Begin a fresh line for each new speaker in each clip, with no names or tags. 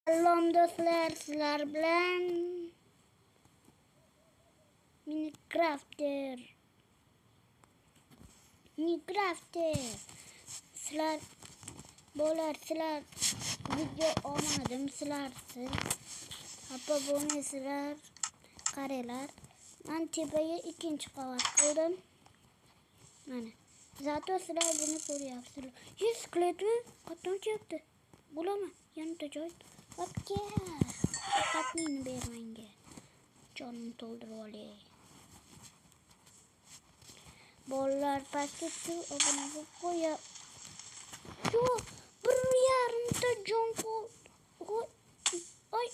Salom do'stlar, sizlar bilan Minecraft'dir. Sizlar sizlar video olmadim sizlarsiz. Hapa bo'lmaysizlar, qaranglar. Men tepaga ikkinchi qavat qildim. Mana. Zato sizlar buni ko'ryapsizlar. 100 skletmi? Qatdan chiqdi. Bo'laman, yanada joy. Hopga. Qatnini bermanga. Jonim to'ldirib olay. Bolalar pastga tushib obuna bo'lib qo'yib. Yo'q, 1,5 jon qoldi. Oy.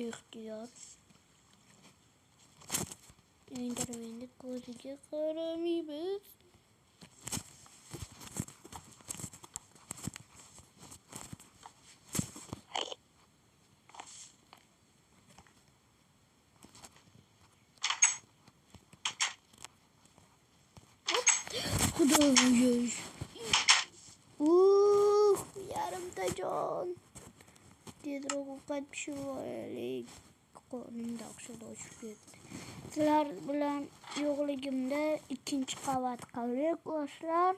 Ehtiyot. Endermenda ko'ziga qaramaymiz. Xudoy. Yarimta jon. Tezroq ovqat pishirib olaylik. Qornim dahshat ochib ketdi. Sizlar bilan yo'qligimda ikkinchi qavat qildik do'stlar.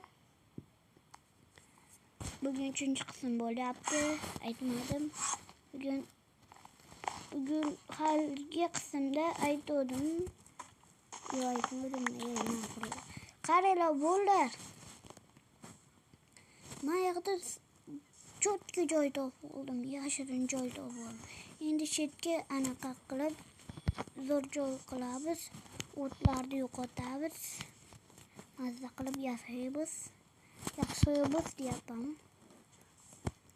Bugun 3-qism bo'lyapti. Aytmadim. Bugun haligi qismda aytdim. Yo'q, aytmadim. Qaranglar bolalar. Men yoqda cho'tka joy topib oldim, yashirin joy topib oldim. Endi chetga anaqa qilib zo'r joy qilamiz. O'tlarni yo'qotamiz. Mazza qilib yashaymiz. Yaxshiymiz deyapman.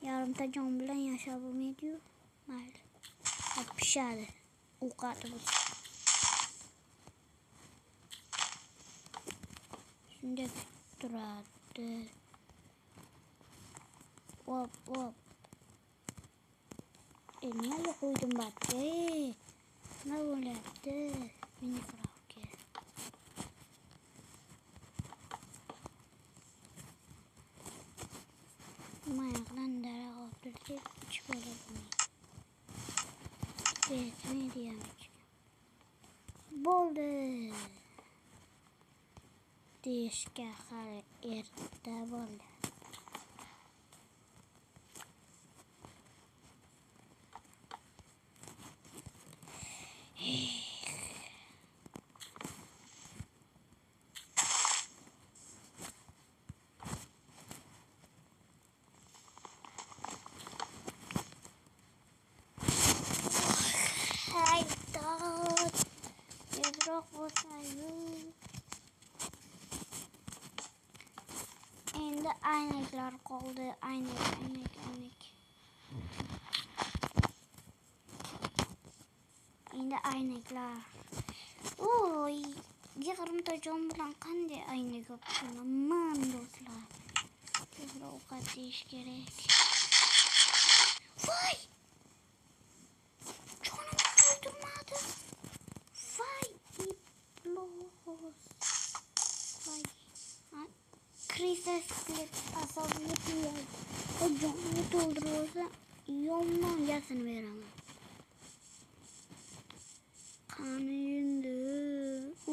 Yarimta jon bilan yashab bo'lmaydi-yu. Mayli. Pishadi ovqatimiz. Shunday turadi. Hop. Nimaga qo'ydim batga? Nima bo'lyapti? Minecraftga. Mayaqdan dara o'tirib ichib olaman. Medium. Bo'ldi. Deyishga hali erta bo'ldi. Tezroq bo'lsaydi. Endi aynaklar qoldi. Aynak. Endi aynaklar. Oy, 20 jon bilan qanday aynak yopaman do'stlar. Tezroq ovqat yeyish kerak. Voy! Jonim to'ldirmadi. Voy, iblos. Voy. Krisis asobi yetmaydi. Jonni to'ldirib olsa, yomon yasini beraman. Qani endi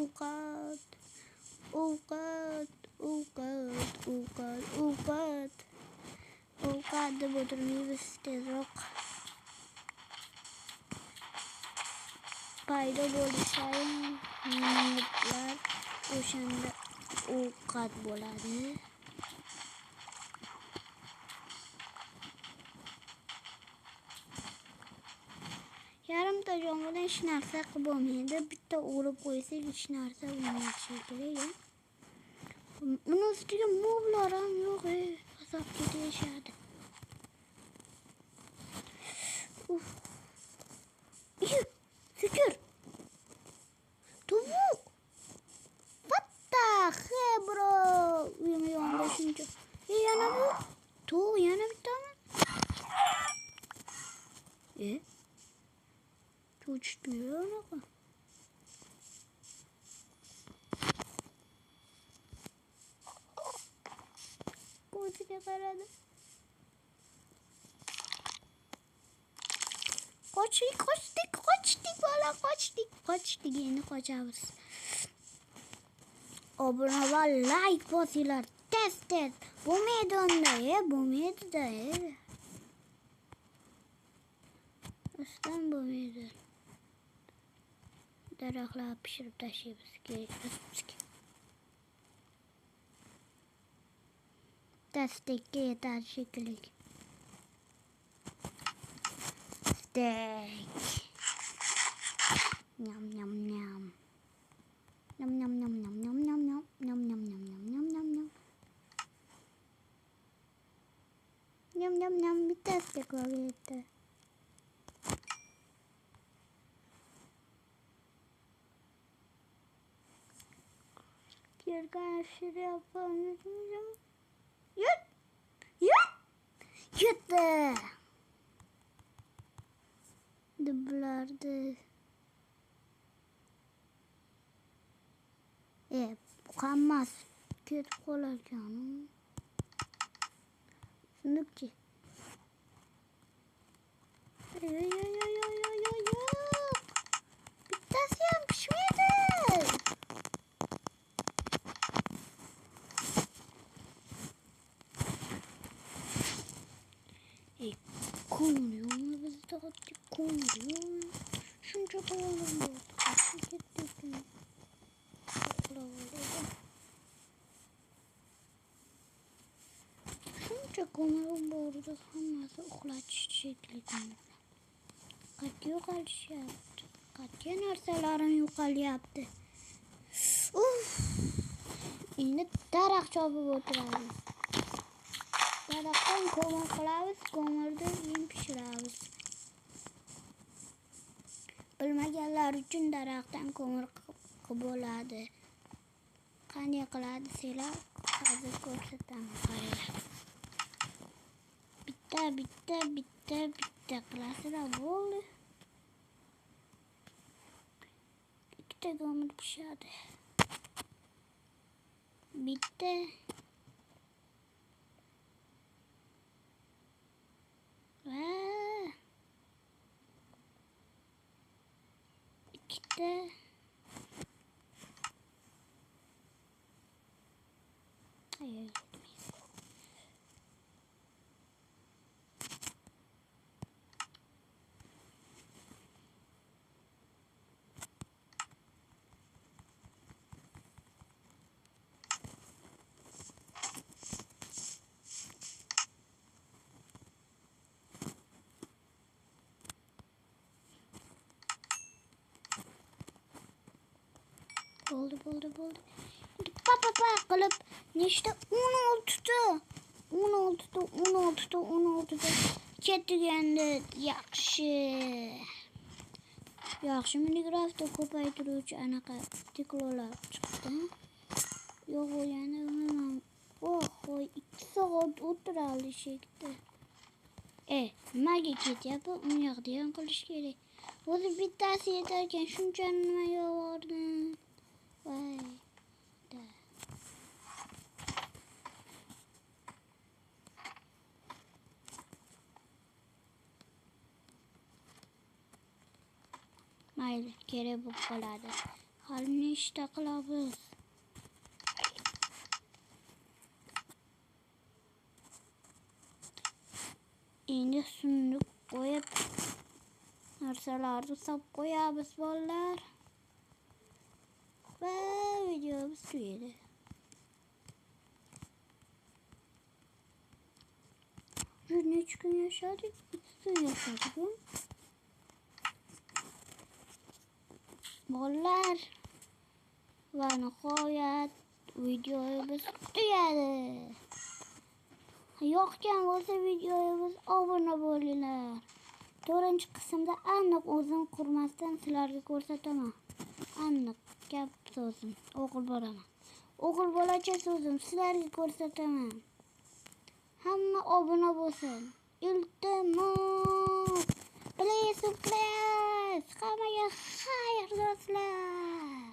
ovqat deb o'tirmaymiz. Tezroq paydo bo'lishayim. Minutlar o'shanda ovqat bo'ladi. Yarimta jon bilan hech narsa qilib bo'lmaydi. Bitta o'rib qo'ysak hech narsa bo'lmaydi kerak. Buni ustiga moblar ham yo'q, azab ketishadi. Fikr. Tovuq. What the hell, bro? Uyim yonda shuncha. Yana bu. Tovuq yana bittami? Cho'chitmiyor unaqa. Ko'ziga qaradi. qochdik bola, qochdik, endi qochamiz. Obuna va like bosinglar, tez. Bo'lmaydi unda, bo'lmaydi-da. Aslan bo'lmaydi. Daraxtlar pishirib tashlaymiz kerak. Tasdikka yetar shekilli. Steak. Nyam. Bitta steak yetti. Yerga şuraya yapalım. Yuttu. Dublardı. Buqanmaz. Ketib qolar canım. Sundukchi. Bittasi ham pishmaydi. Ko'miriyor bizda ko'miriyor. Shuncha qo'yilib ketdi. Shuncha ko'mirim borida hammasi uxlatish shekilli. Qat'iy yo'qolishyapti. Qat'iy narsalarim yo'qolyapti. Endi daraxt chopib o'tiramiz. Daraxtdan ko'mir qilamiz, ko'mirdan yem pishiramiz. Bilmaganlar uchun daraxtdan ko'mir qilib bo'ladi. Qanday qiladi sizlar? Hozir ko'rsataman, qaranglar. Bitta qilasizlar bo'ldi. Ikkita ko'mir pishadi. Bitta ikkita bo'ldi. Papa qilib nechta 16 ketgandi. Yaxshi Minecraftda ko'paytiruvchi anaqa tiklolar chiqdi. Yo'q bo'lganda bilmayman. 2 soat o'tiradi shekilli. Nimaga ketyapti? Uni yoqda ham qilish kerak. O'zi bittasi yetar ekan, shunchani nima yo'g'ordin? Mayli, kerak bo'lib qoladi. Hali nechta qilamiz? Endi sunduq qo'yib narsalarni solib qo'yamiz bolalar. Va videomiz tugadi. Necha kun yashadik? 2 kun yashadik. Bolalar, va nihoyat videomiz tugadi. Yoqgan bo'lsa videomiz obuna bo'linglar. 4-qismda aniq o'zim qurmasdan sizlarga ko'rsataman. Aniq gap so'zim, o'g'il bo'laman. O'g'il bo'lacha so'zim sizlarga ko'rsataman. Hamma obuna bo'lsin. Iltimos. Please. Hammaga xayr do'stlar.